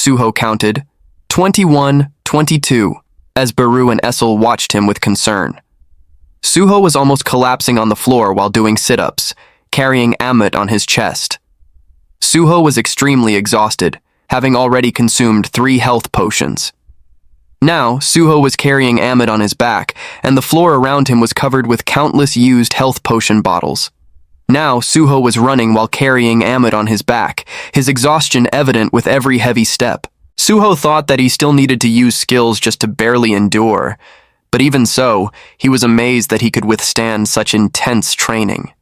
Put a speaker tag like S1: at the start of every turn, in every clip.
S1: Suho counted, 21, 22, as Baru and Essel watched him with concern. Suho was almost collapsing on the floor while doing sit-ups, carrying Amit on his chest. Suho was extremely exhausted, having already consumed 3 health potions. Now, Suho was carrying Amit on his back, and the floor around him was covered with countless used health potion bottles. Now, Suho was running while carrying Amit on his back, his exhaustion evident with every heavy step. Suho thought that he still needed to use skills just to barely endure, but even so, he was amazed that he could withstand such intense training.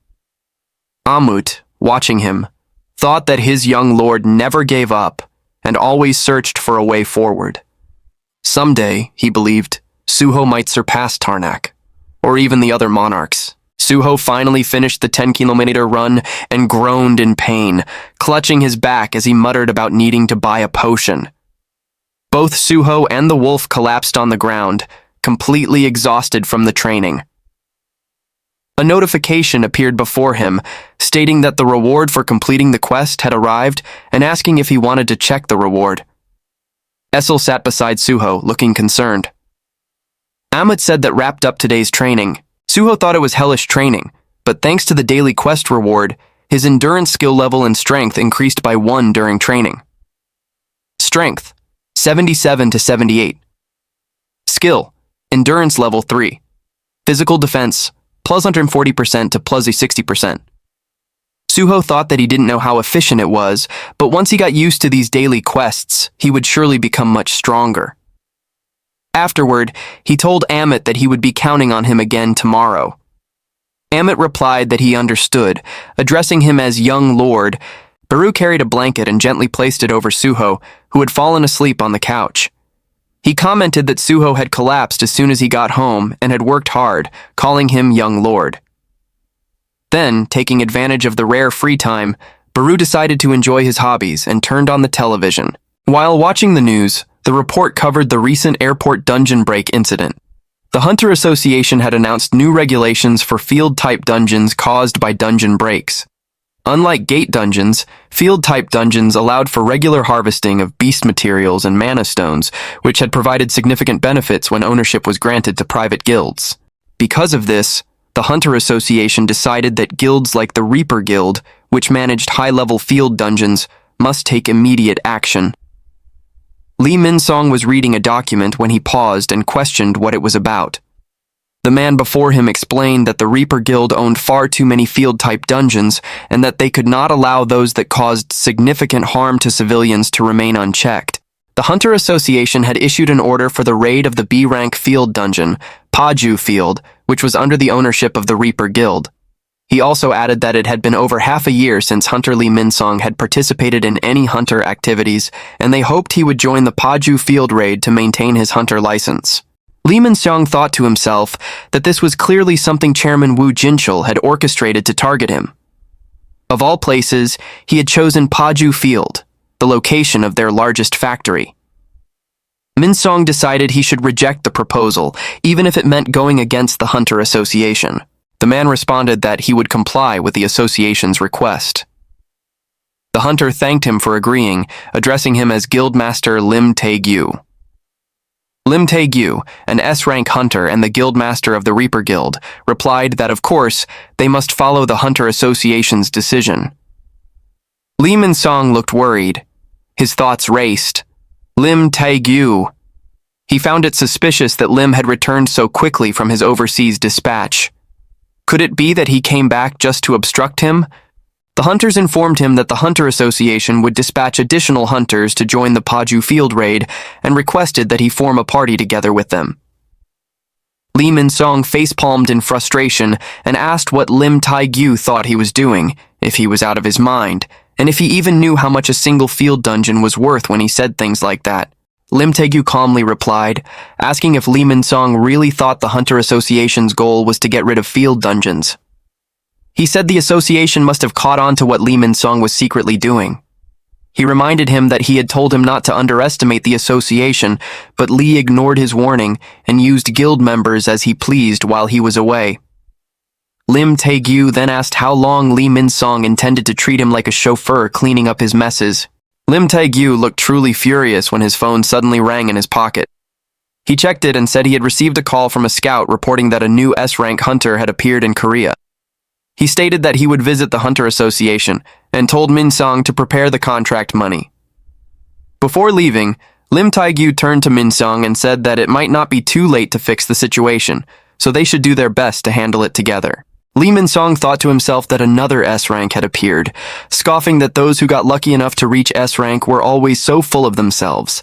S1: Amut, watching him, thought that his young lord never gave up and always searched for a way forward. Someday, he believed, Suho might surpass Tarnak, or even the other monarchs. Suho finally finished the 10-kilometer run and groaned in pain, clutching his back as he muttered about needing to buy a potion. Both Suho and the wolf collapsed on the ground, completely exhausted from the training. A notification appeared before him, stating that the reward for completing the quest had arrived and asking if he wanted to check the reward. Essel sat beside Suho, looking concerned. Amit said that wrapped up today's training. Suho thought it was hellish training, but thanks to the daily quest reward, his endurance skill level and strength increased by 1 during training. Strength, 77 to 78. Skill, endurance level 3. Physical defense, plus 140% to plus 60%. Suho thought that he didn't know how efficient it was, but once he got used to these daily quests, he would surely become much stronger. Afterward, he told Amit that he would be counting on him again tomorrow. Amit replied that he understood, addressing him as young lord. Baru carried a blanket and gently placed it over Suho, who had fallen asleep on the couch. He commented that Suho had collapsed as soon as he got home and had worked hard, calling him young lord. Then, taking advantage of the rare free time, Baru decided to enjoy his hobbies and turned on the television. While watching the news, the report covered the recent airport dungeon break incident. The Hunter Association had announced new regulations for field-type dungeons caused by dungeon breaks. Unlike gate dungeons, field-type dungeons allowed for regular harvesting of beast materials and mana stones, which had provided significant benefits when ownership was granted to private guilds. Because of this, the Hunter Association decided that guilds like the Reaper Guild, which managed high-level field dungeons, must take immediate action. Lee Min-song was reading a document when he paused and questioned what it was about. The man before him explained that the Reaper Guild owned far too many field-type dungeons and that they could not allow those that caused significant harm to civilians to remain unchecked. The Hunter Association had issued an order for the raid of the B-rank field dungeon, Paju Field, which was under the ownership of the Reaper Guild. He also added that it had been over half a year since Hunter Lee Min-song had participated in any hunter activities, and they hoped he would join the Paju Field raid to maintain his hunter license. Lee Min-song thought to himself that this was clearly something Chairman Wu Jinchul had orchestrated to target him. Of all places, he had chosen Paju Field, the location of their largest factory. Min-song decided he should reject the proposal, even if it meant going against the Hunter Association. The man responded that he would comply with the association's request. The hunter thanked him for agreeing, addressing him as Guildmaster Lim Tae-gyu. Lim Tae-gyu, an S-rank hunter and the guildmaster of the Reaper Guild, replied that of course, they must follow the Hunter Association's decision. Lee Min-song looked worried. His thoughts raced. Lim Tae-gyu. He found it suspicious that Lim had returned so quickly from his overseas dispatch. Could it be that he came back just to obstruct him? The hunters informed him that the Hunter Association would dispatch additional hunters to join the Paju Field raid and requested that he form a party together with them. Lee Min-song facepalmed in frustration and asked what Lim Tae-gyu thought he was doing, if he was out of his mind, and if he even knew how much a single field dungeon was worth when he said things like that. Lim Tae-gyu calmly replied, asking if Lee Min-song really thought the Hunter Association's goal was to get rid of field dungeons. He said the association must have caught on to what Lee Min-song was secretly doing. He reminded him that he had told him not to underestimate the association, but Lee ignored his warning and used guild members as he pleased while he was away. Lim Tae-gyu then asked how long Lee Min-song intended to treat him like a chauffeur cleaning up his messes. Lim Tae-gyu looked truly furious when his phone suddenly rang in his pocket. He checked it and said he had received a call from a scout reporting that a new S-rank hunter had appeared in Korea. He stated that he would visit the Hunter Association and told Min-sung to prepare the contract money. Before leaving, Lim Tae-gyu turned to Min-sung and said that it might not be too late to fix the situation, so they should do their best to handle it together. Lee Min-sung thought to himself that another S-rank had appeared, scoffing that those who got lucky enough to reach S-rank were always so full of themselves.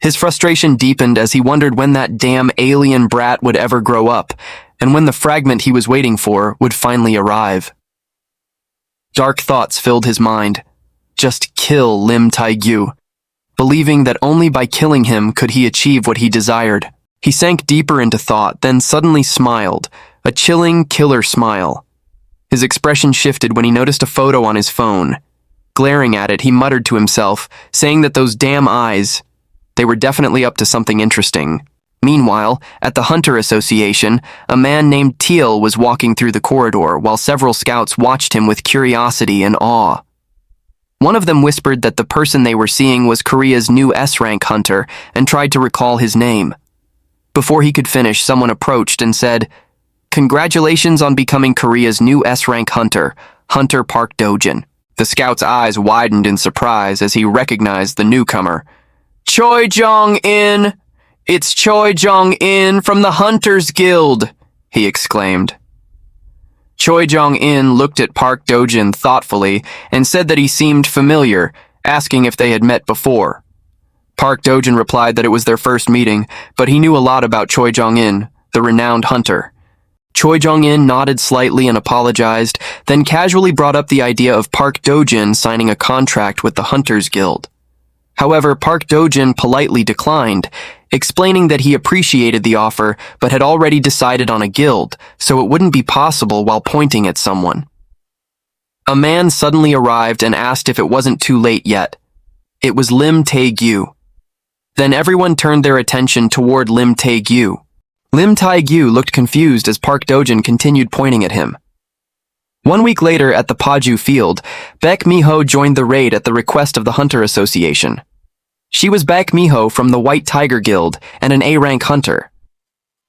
S1: His frustration deepened as he wondered when that damn alien brat would ever grow up, and when the fragment he was waiting for would finally arrive. Dark thoughts filled his mind. Just kill Lim Tae-gyu, believing that only by killing him could he achieve what he desired. He sank deeper into thought, then suddenly smiled, a chilling, killer smile. His expression shifted when he noticed a photo on his phone. Glaring at it, he muttered to himself, saying that those damn eyes, they were definitely up to something interesting. Meanwhile, at the Hunter Association, a man named Teal was walking through the corridor while several scouts watched him with curiosity and awe. One of them whispered that the person they were seeing was Korea's new S-rank hunter and tried to recall his name. Before he could finish, someone approached and said, "Congratulations on becoming Korea's new S-rank hunter, Hunter Park Dojin." The scout's eyes widened in surprise as he recognized the newcomer. "Choi Jong-in! It's Choi Jong-in from the Hunters Guild!" he exclaimed. Choi Jong-in looked at Park Dojin thoughtfully and said that he seemed familiar, asking if they had met before. Park Dojin replied that it was their first meeting, but he knew a lot about Choi Jong-in, the renowned hunter. Choi Jong-in nodded slightly and apologized, then casually brought up the idea of Park Dojin signing a contract with the Hunters Guild. However, Park Dojin politely declined, explaining that he appreciated the offer but had already decided on a guild, so it wouldn't be possible while pointing at someone. A man suddenly arrived and asked if it wasn't too late yet. It was Lim Tae-gyu. Then everyone turned their attention toward Lim Tae-gyu. Lim Tae-gyu looked confused as Park Dojin continued pointing at him. 1 week later at the Paju field, Baek Mi-ho joined the raid at the request of the Hunter Association. She was Baek Mi-ho from the White Tiger Guild and an A-rank hunter.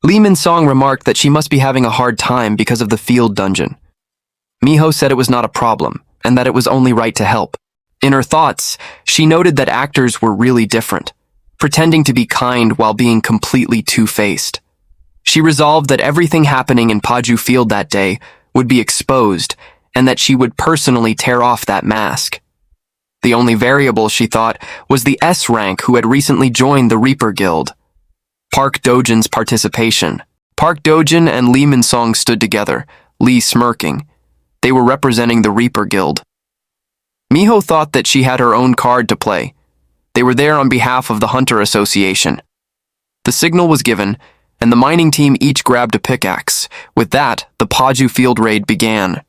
S1: Lee Min-sung remarked that she must be having a hard time because of the field dungeon. Mi-ho said it was not a problem, and that it was only right to help. In her thoughts, she noted that actors were really different, pretending to be kind while being completely two-faced. She resolved that everything happening in Paju Field that day would be exposed, and that she would personally tear off that mask. The only variable, she thought, was the S-rank who had recently joined the Reaper Guild. Park Dojin's participation. Park Dojin and Lee Min-sung stood together, Lee smirking. They were representing the Reaper Guild. Mi-ho thought that she had her own card to play. They were there on behalf of the Hunter Association. The signal was given, and the mining team each grabbed a pickaxe. With that, the Paju field raid began.